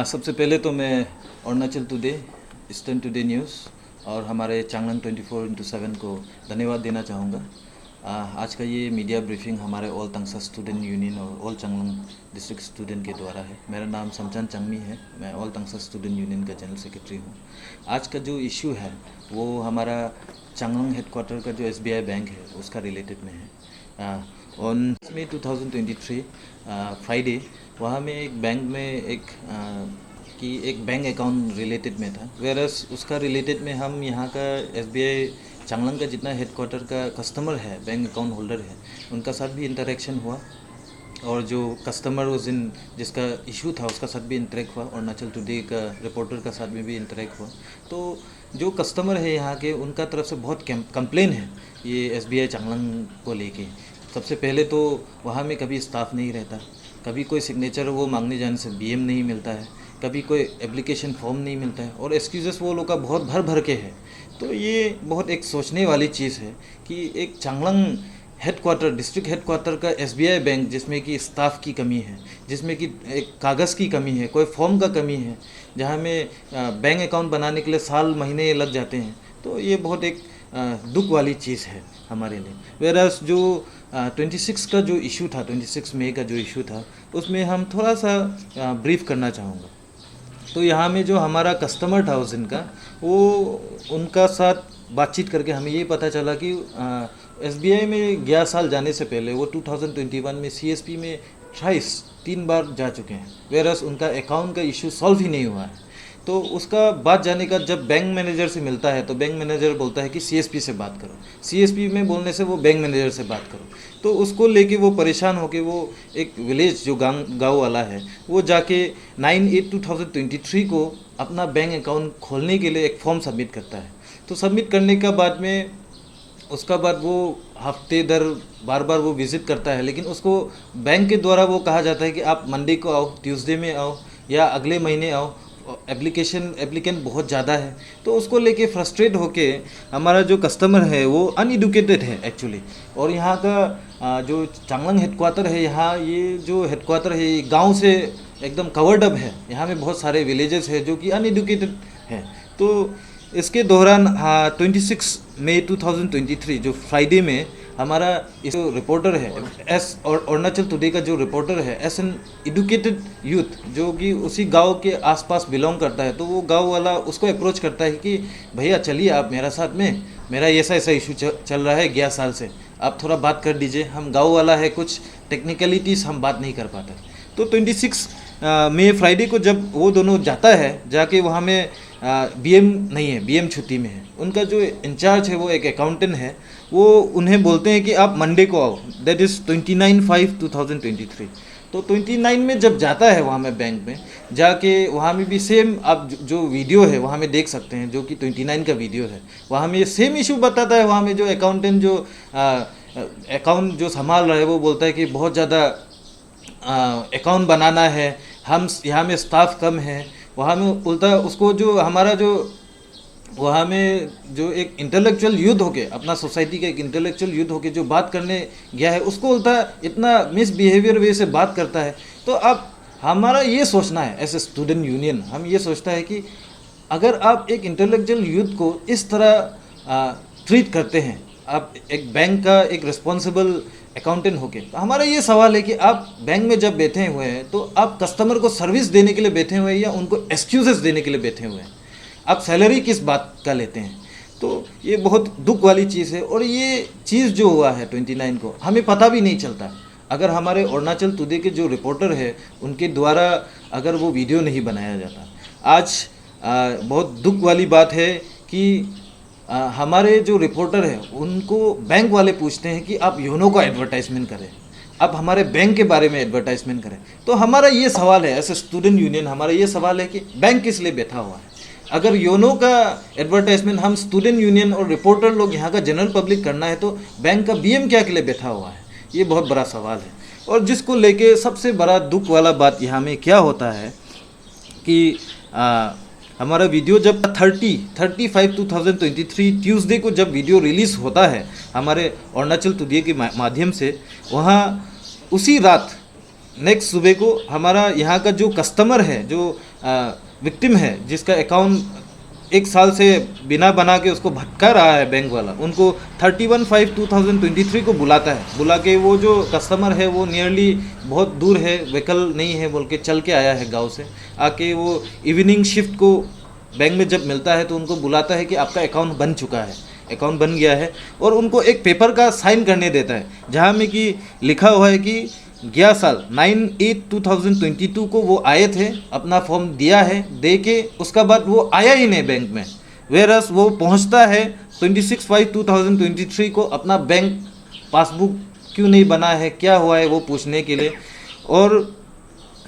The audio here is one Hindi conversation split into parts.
सबसे पहले तो मैं Arunachal today, eastern today news और हमारे चांगलांग 24x7 को धन्यवाद देना चाहूँगा। आज का ये मीडिया ब्रीफिंग हमारे ऑल तंगसा स्टूडेंट यूनियन और ऑल चांगलांग डिस्ट्रिक्ट स्टूडेंट के द्वारा है। मेरा नाम समचन चंगमी है, मैं ऑल तंगसा स्टूडेंट यूनियन का जनरल सेक्रेटरी हूँ। आज का जो इशू है वो हमारा चांगलांग हेडक्वार्टर का जो SBI बैंक है उसका रिलेटेड में है। ऑन मई 2023 फ्राइडे वहाँ में एक बैंक में एक बैंक अकाउंट रिलेटेड में था, वेरस उसका रिलेटेड में हम यहाँ का SBI चांगलांग का जितना हेडक्वार्टर का कस्टमर है, बैंक अकाउंट होल्डर है, उनका साथ भी इंटरेक्शन हुआ और जो कस्टमर उस दिन जिसका इशू था उसका साथ भी इंटरेक्ट हुआ, अरुणाचल टुडे का रिपोर्टर का साथ में भी इंटरेक्ट हुआ। तो जो कस्टमर है यहाँ के, उनका तरफ से बहुत कंप्लेन है ये SBI चांगलांग को लेके। सबसे पहले तो वहाँ में कभी स्टाफ नहीं रहता, कभी कोई सिग्नेचर वो मांगने जाने से BM नहीं मिलता है, कभी कोई एप्लीकेशन फॉर्म नहीं मिलता है और एक्सक्यूज़ेस वो लोग का बहुत भर के है। तो ये बहुत एक सोचने वाली चीज़ है कि एक चांगलांग हेडक्वार्टर, डिस्ट्रिक्ट हेडक्वार्टर का SBI बैंक जिसमें कि स्टाफ की कमी है, जिसमें कि एक कागज़ की कमी है, कोई फॉर्म का कमी है, जहाँ में बैंक अकाउंट बनाने के लिए साल महीने लग जाते हैं, तो ये बहुत एक दुख वाली चीज़ है हमारे लिए। वेरस जो 26 का जो इशू था, 26 मई का जो इशू था, उसमें हम थोड़ा सा ब्रीफ करना चाहूँगा। तो यहाँ में जो हमारा कस्टमर था उस दिन का, वो उनका साथ बातचीत करके हमें ये पता चला कि SBI में 11 साल जाने से पहले वो 2021 में CSP में 3 बार जा चुके हैं, वेरस उनका अकाउंट का इशू सॉल्व ही नहीं हुआ है। तो उसका बात जाने का जब बैंक मैनेजर से मिलता है तो बैंक मैनेजर बोलता है कि CSP से बात करो, CSP में बोलने से वो बैंक मैनेजर से बात करो। तो उसको लेके वो परेशान होके वो एक विलेज जो गांव वाला है, वो जाके 9/8/2023 को अपना बैंक अकाउंट खोलने के लिए एक फॉर्म सबमिट करता है। तो सबमिट करने का बाद में उसका बाद वो हफ्ते दर बार वो विज़िट करता है, लेकिन उसको बैंक के द्वारा वो कहा जाता है कि आप मंडे को आओ, ट्यूसडे में आओ या अगले महीने आओ, एप्लीकेंट बहुत ज़्यादा है। तो उसको लेके फ्रस्ट्रेट होके हमारा जो कस्टमर है वो अनएडुकेटेड है एक्चुअली। और यहाँ का जो चांगलांग हेडक्वार्टर है, यहाँ ये जो हेडक्वार्टर है ये गांव से एकदम कवर्ड अप है, यहाँ में बहुत सारे विलेजेस है जो कि अनएडुकेटेड हैं। तो इसके दौरान 26 मई 2023 जो फ्राइडे में हमारा इस जो रिपोर्टर है और अरुणाचल टुडे का जो रिपोर्टर है एस एन एडुकेटेड यूथ जो कि उसी गांव के आसपास बिलोंग करता है, तो वो गांव वाला उसको अप्रोच करता है कि भैया चलिए आप मेरा साथ में, मेरा ऐसा इशू चल रहा है 11 साल से, आप थोड़ा बात कर दीजिए, हम गाँव वाला है, कुछ टेक्निकलिटीज़ हम बात नहीं कर पाते। तो 26 मई फ्राइडे को जब वो दोनों जाता है, जाके वहाँ में BM नहीं है, BM छुट्टी में है, उनका जो इंचार्ज है वो एक अकाउंटेंट है, वो उन्हें बोलते हैं कि आप मंडे को आओ, दैट इज़ 29/5/2023। तो 29 में जब जाता है वहाँ में बैंक में जाके, वहाँ में भी सेम आप जो वीडियो है वहाँ में देख सकते हैं, जो कि 29 का वीडियो है, वहाँ में सेम इशू बताता है। वहाँ में जो अकाउंटेंट जो अकाउंट जो संभाल रहा है वो बोलता है कि बहुत ज़्यादा अकाउंट बनाना है, हम यहाँ में स्टाफ कम है। वहाँ में उल्टा उसको जो हमारा जो वहाँ में जो एक इंटेलेक्चुअल यूथ होके, अपना सोसाइटी का एक इंटेलेक्चुअल यूथ होके जो बात करने गया है, उसको उल्टा इतना मिसबिहेवियर वे से बात करता है। तो अब हमारा ये सोचना है एज ए स्टूडेंट यूनियन, हम ये सोचता है कि अगर आप एक इंटेलेक्चुअल यूथ को इस तरह ट्रीट करते हैं, आप एक बैंक का एक रिस्पॉन्सिबल अकाउंटेंट होके, तो हमारा ये सवाल है कि आप बैंक में जब बैठे हुए हैं तो आप कस्टमर को सर्विस देने के लिए बैठे हुए हैं या उनको एक्सक्यूजेस देने के लिए बैठे हुए हैं? आप सैलरी किस बात का लेते हैं? तो ये बहुत दुख वाली चीज़ है। और ये चीज़ जो हुआ है 29 को, हमें पता भी नहीं चलता अगर हमारे अरुणाचल टुडे के जो रिपोर्टर है उनके द्वारा अगर वो वीडियो नहीं बनाया जाता। आज बहुत दुख वाली बात है कि हमारे जो रिपोर्टर है उनको बैंक वाले पूछते हैं कि आप योनो का एडवर्टाइजमेंट करें, आप हमारे बैंक के बारे में एडवर्टाइजमेंट करें। तो हमारा ये सवाल है एज ए स्टूडेंट यूनियन, हमारा ये सवाल है कि बैंक किस लिए बैठा हुआ है? अगर योनो का एडवर्टाइजमेंट हम स्टूडेंट यूनियन और रिपोर्टर लोग यहाँ का जनरल पब्लिक करना है, तो बैंक का BM क्या के लिए बैठा हुआ है? ये बहुत बड़ा सवाल है। और जिसको लेके सबसे बड़ा दुख वाला बात यहाँ में क्या होता है कि हमारा वीडियो जब 30/5/2023 ट्यूसडे को जब वीडियो रिलीज़ होता है हमारे अरुणाचल टुडे के माध्यम से, वहाँ उसी रात नेक्स्ट सुबह को हमारा यहाँ का जो कस्टमर है, जो विक्टिम है, जिसका अकाउंट 1 साल से बिना बना के उसको भटका रहा है बैंक वाला, उनको 31/5/2023 को बुलाता है। बुला के वो जो कस्टमर है वो नियरली बहुत दूर है, व्हीकल नहीं है बोल के चल के आया है गांव से, आके वो इवनिंग शिफ्ट को बैंक में जब मिलता है तो उनको बुलाता है कि आपका अकाउंट बन चुका है, अकाउंट बन गया है, और उनको एक पेपर का साइन करने देता है जहाँ में कि लिखा हुआ है कि गया साल 9/8/2022 को वो आए थे, अपना फॉर्म दिया है, दे के उसका बाद वो आया ही नहीं बैंक में। वेरस वो पहुंचता है 26/5/2023 को अपना बैंक पासबुक क्यों नहीं बना है, क्या हुआ है वो पूछने के लिए। और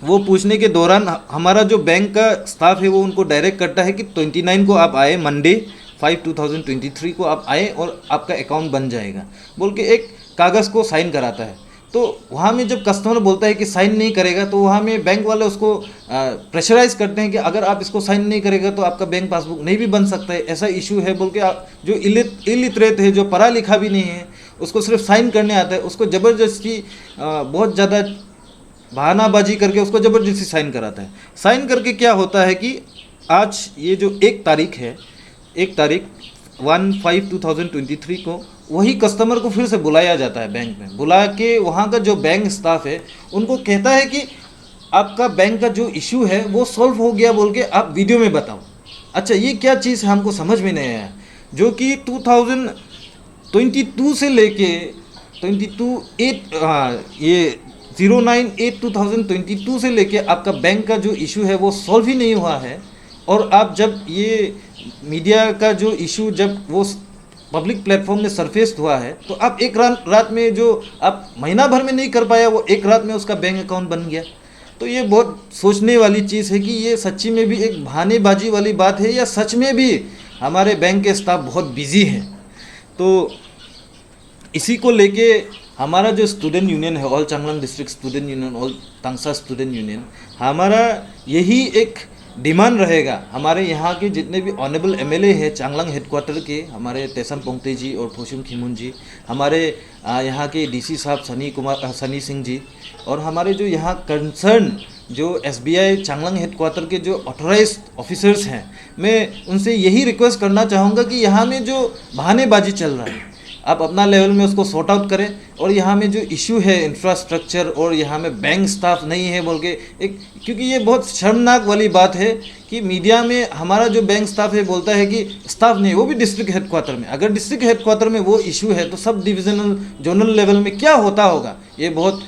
वो पूछने के दौरान हमारा जो बैंक का स्टाफ है वो उनको डायरेक्ट करता है कि 29 को आप आए, मंडे 5/2023 को आप आए और आपका अकाउंट बन जाएगा बोल के एक कागज़ को साइन कराता है। तो वहाँ में जब कस्टमर बोलता है कि साइन नहीं करेगा तो वहाँ में बैंक वाले उसको प्रेशराइज करते हैं कि अगर आप इसको साइन नहीं करेगा तो आपका बैंक पासबुक नहीं भी बन सकता है, ऐसा इशू है बोल के। आप जो इलिटरेट है, जो पढ़ा लिखा भी नहीं है, उसको सिर्फ साइन करने आता है, उसको ज़बरदस्ती बहुत ज़्यादा बहानाबाजी करके उसको ज़बरदस्ती साइन कराता है। साइन करके क्या होता है कि आज ये जो 1 तारीख है, 1 तारीख 1/5/2023 को वही कस्टमर को फिर से बुलाया जाता है बैंक में। बुला के वहाँ का जो बैंक स्टाफ है उनको कहता है कि आपका बैंक का जो इशू है वो सॉल्व हो गया बोल के आप वीडियो में बताओ। अच्छा, ये क्या चीज़ है हमको समझ में नहीं आया, जो कि 2022 से लेके 09/8/2022 से लेके आपका बैंक का जो इशू है वो सॉल्व ही नहीं हुआ है। और आप जब ये मीडिया का जो इशू जब वो पब्लिक प्लेटफॉर्म में सरफेस हुआ है तो आप एक रात में जो आप महीना भर में नहीं कर पाया वो एक रात में उसका बैंक अकाउंट बन गया। तो ये बहुत सोचने वाली चीज़ है कि ये सच्ची में भी एक बहानेबाजी वाली बात है या सच में भी हमारे बैंक के स्टाफ बहुत बिजी हैं। तो इसी को लेके हमारा जो स्टूडेंट यूनियन है, all Changlang district student union, all Tangsa student union, हमारा यही एक डिमांड रहेगा। हमारे यहाँ के जितने भी ऑनरेबल एमएलए हैं चांगलांग हेडक्वार्टर के, हमारे तेसम पोंगते जी और फोशुम खिमुन जी, हमारे यहाँ के डीसी साहब सनी सिंह जी, और हमारे जो यहाँ कंसर्न जो एसबीआई चांगलांग हेडक्वार्टर के जो ऑथोराइज्ड ऑफिसर्स हैं, मैं उनसे यही रिक्वेस्ट करना चाहूँगा कि यहाँ में जो बहानेबाजी चल रहा है आप अपना लेवल में उसको सॉर्ट आउट करें। और यहाँ में जो इशू है इंफ्रास्ट्रक्चर और यहाँ में बैंक स्टाफ नहीं है बोल के एक, क्योंकि ये बहुत शर्मनाक वाली बात है कि मीडिया में हमारा जो बैंक स्टाफ है बोलता है कि स्टाफ नहीं, वो भी डिस्ट्रिक्ट हेडक्वार्टर में। अगर डिस्ट्रिक्ट हेडक्वार्टर में वो इशू है तो सब डिविजनल जोनल लेवल में क्या होता होगा, ये बहुत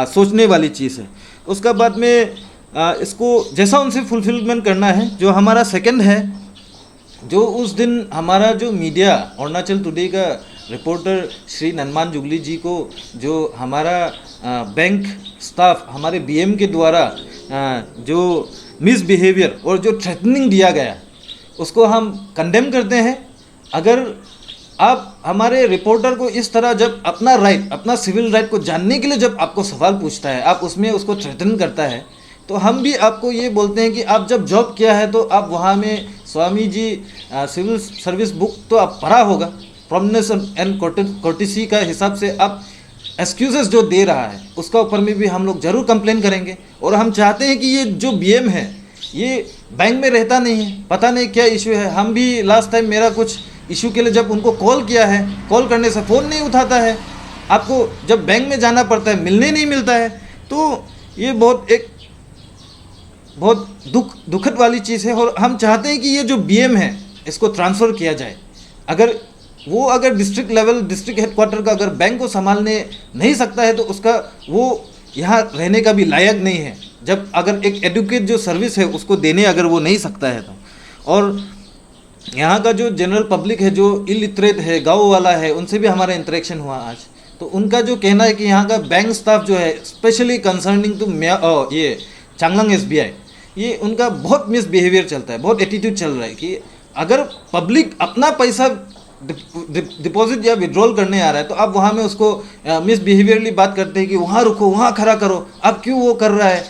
सोचने वाली चीज़ है। उसका बाद में इसको जैसा उनसे फुलफिलमेंट करना है। जो हमारा सेकंड है, जो उस दिन हमारा जो मीडिया अरुणाचल टुडे का रिपोर्टर श्री ननमान जुगली जी को जो हमारा बैंक स्टाफ हमारे बीएम के द्वारा जो मिसबिहेवियर और जो थ्रेटनिंग दिया गया उसको हम कंडेम करते हैं। अगर आप हमारे रिपोर्टर को इस तरह जब अपना राइट, अपना सिविल राइट को जानने के लिए जब आपको सवाल पूछता है, आप उसमें उसको थ्रेटन करता है, तो हम भी आपको ये बोलते हैं कि आप जब जॉब किया है तो आप वहाँ में Swami ji civil service book तो आप पढ़ा होगा, प्रॉम्प्टनेस एंड कोर्टेसी का हिसाब से आप एक्सक्यूजेस जो दे रहा है उसका ऊपर में भी हम लोग ज़रूर कंप्लेन करेंगे। और हम चाहते हैं कि ये जो बीएम है ये बैंक में रहता नहीं है, पता नहीं क्या इशू है। हम भी लास्ट टाइम मेरा कुछ इशू के लिए जब उनको कॉल किया है, कॉल करने से फ़ोन नहीं उठाता है, आपको जब बैंक में जाना पड़ता है मिलने नहीं मिलता है। तो ये बहुत दुखद वाली चीज़ है। और हम चाहते हैं कि ये जो बीएम है इसको ट्रांसफ़र किया जाए। अगर डिस्ट्रिक्ट लेवल, डिस्ट्रिक्ट हेडक्वार्टर का अगर बैंक को संभालने नहीं सकता है तो उसका वो यहाँ रहने का भी लायक नहीं है। जब अगर एक एडुकेट जो सर्विस है उसको देने अगर वो नहीं सकता है तो। और यहाँ का जो जनरल पब्लिक है जो इलिटरेट है, गाँव वाला है, उनसे भी हमारा इंटरेक्शन हुआ आज। तो उनका जो कहना है कि यहाँ का बैंक स्टाफ जो है स्पेशली कंसर्निंग टू ये चांगलांग एसबीआई, ये उनका बहुत मिसबिहेवियर चलता है, बहुत एटीट्यूड चल रहा है कि अगर पब्लिक अपना पैसा डिपॉजिट या विड्रॉल करने आ रहा है तो आप वहाँ में उसको मिसबिहेवियरली बात करते हैं कि वहाँ रुको, वहाँ खड़ा करो, आप क्यों वो कर रहा है।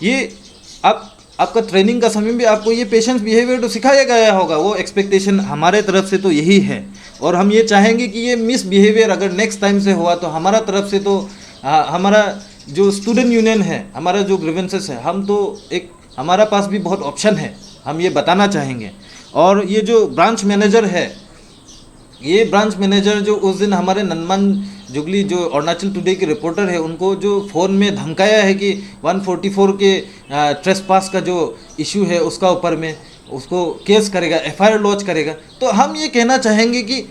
ये आपका ट्रेनिंग का समय भी आपको ये पेशेंस बिहेवियर तो सिखाया गया होगा, वो एक्सपेक्टेशन हमारे तरफ से तो यही है। और हम ये चाहेंगे कि ये मिसबिहेवियर अगर नेक्स्ट टाइम से हुआ तो हमारा तरफ से तो हमारा जो स्टूडेंट यूनियन है, हमारा जो ग्रीवेंसेस है, हम तो एक हमारा पास भी बहुत ऑप्शन है, हम ये बताना चाहेंगे। और ये जो ब्रांच मैनेजर है, ये ब्रांच मैनेजर जो उस दिन हमारे ननमान जुगली जो अरुणाचल टुडे के रिपोर्टर है, उनको जो फ़ोन में धमकाया है कि 144 के ट्रेसपास का जो इशू है उसका ऊपर में उसको केस करेगा, एफआईआर लॉन्च करेगा। तो हम ये कहना चाहेंगे कि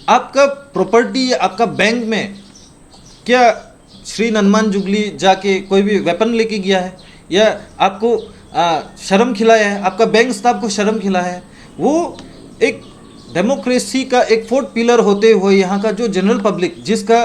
आपका प्रॉपर्टी, आपका बैंक में क्या श्री ननमान जुगली जाके कोई भी वेपन लेके गया है या आपको शर्म खिलाया है, आपका बैंक स्टाफ को शर्म खिलाया है? वो एक डेमोक्रेसी का एक फोर्थ पिलर होते हुए यहाँ का जो जनरल पब्लिक जिसका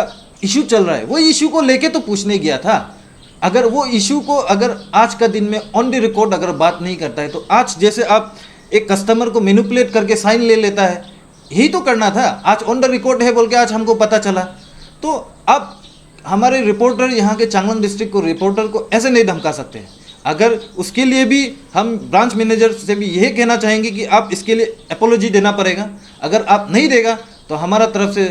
इशू चल रहा है, वो इशू को लेके तो पूछने गया था। अगर वो इशू को अगर आज का दिन में ऑन द रिकॉर्ड अगर बात नहीं करता है, तो आज जैसे आप एक कस्टमर को मैनिपुलेट करके साइन ले लेता है, यही तो करना था। आज ऑन द रिकॉर्ड है बोल के आज हमको पता चला। तो अब हमारे रिपोर्टर, यहाँ के चांगलांग डिस्ट्रिक्ट को रिपोर्टर को ऐसे नहीं धमका सकते हैं। अगर उसके लिए भी हम ब्रांच मैनेजर से भी यही कहना चाहेंगे कि आप इसके लिए एपोलॉजी देना पड़ेगा। अगर आप नहीं देगा तो हमारा तरफ से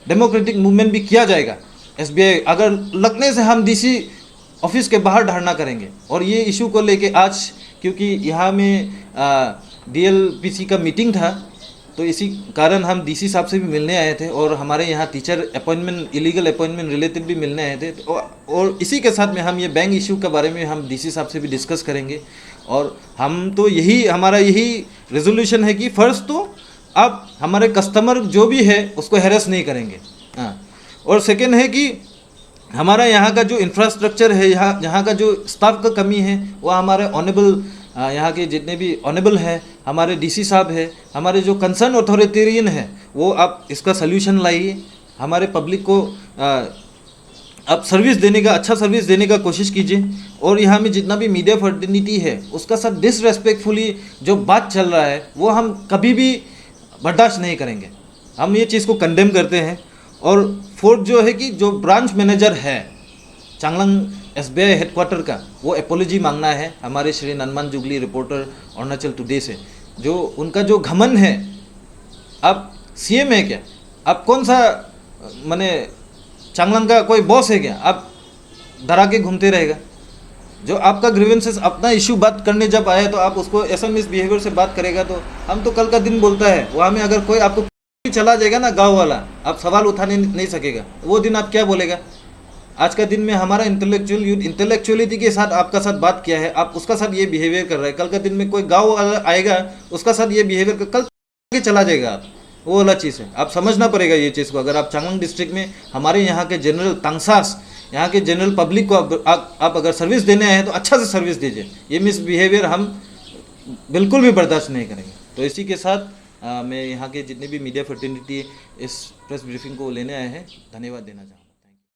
डेमोक्रेटिक मूवमेंट भी किया जाएगा। एसबीआई अगर लगने से हम डीसी ऑफिस के बाहर धरना करेंगे। और ये इशू को लेके आज क्योंकि यहाँ में डीएलपीसी का मीटिंग था, तो इसी कारण हम डीसी साहब से भी मिलने आए थे और हमारे यहाँ teacher appointment, illegal appointment related भी मिलने आए थे। और इसी के साथ में हम ये बैंक इशू के बारे में हम डीसी साहब से भी डिस्कस करेंगे। और हम तो हमारा यही रेजोल्यूशन है कि फर्स्ट तो आप हमारे कस्टमर जो भी है उसको हैरेस नहीं करेंगे। हाँ, और सेकेंड है कि हमारा यहाँ का जो इंफ्रास्ट्रक्चर है, यहाँ का जो स्टाफ का कमी है, वो हमारे ऑनेबल यहाँ के जितने भी ऑनेबल हैं, हमारे डीसी साहब है, हमारे जो कंसर्न अथॉरिटेरियन है, वो आप इसका सल्यूशन लाइए। हमारे पब्लिक को आप सर्विस देने का, अच्छा सर्विस देने का कोशिश कीजिए। और यहाँ में जितना भी मीडिया फर्टिनिटी है उसका साथ डिसरेस्पेक्टफुली जो बात चल रहा है वो हम कभी भी बर्दाश्त नहीं करेंगे। हम ये चीज़ को कंडेम करते हैं। और फोर्थ जो है कि जो ब्रांच मैनेजर है चांगलांग एसबीआई हेडक्वार्टर का, वो एपोलॉजी मांगना है हमारे श्री ननमान जुगली रिपोर्टर अरुणाचल टुडे से। जो उनका जो घमंड है, आप सीएम है क्या? आप कौन सा माने चांगलांग का कोई बॉस है क्या? आप डरा के घूमते रहेगा। जो आपका ग्रीवेंसेस अपना इशू बात करने जब आया तो आप उसको ऐसा मिसबिहेवियर से बात करेगा। तो हम तो कल का दिन बोलता है वहाँ में अगर कोई आपको चला जाएगा ना गाँव वाला, आप सवाल उठाने नहीं सकेगा, वो दिन आप क्या बोलेगा? आज का दिन में हमारा इंटेलेक्चुअल यूथ इंटेलेक्चुअलिटी के साथ आपका साथ बात किया है, आप उसका साथ ये बिहेवियर कर रहे हैं। कल का दिन में कोई गाँव वाला आएगा उसका साथ ये बिहेवियर कल के चला जाएगा आप, वो वाला चीज़ है। आप समझना पड़ेगा ये चीज़ को। अगर आप चांगलांग डिस्ट्रिक्ट में हमारे यहाँ के जनरल तंगसास, यहाँ के जनरल पब्लिक को आप अगर सर्विस देने आए हैं तो अच्छा से सर्विस दीजिए। ये मिसबिहेवियर हम बिल्कुल भी बर्दाश्त नहीं करेंगे। तो इसी के साथ मैं यहाँ के जितने भी मीडिया फर्टिनिटी इस प्रेस ब्रीफिंग को लेने आए हैं, धन्यवाद देना चाहूँगा।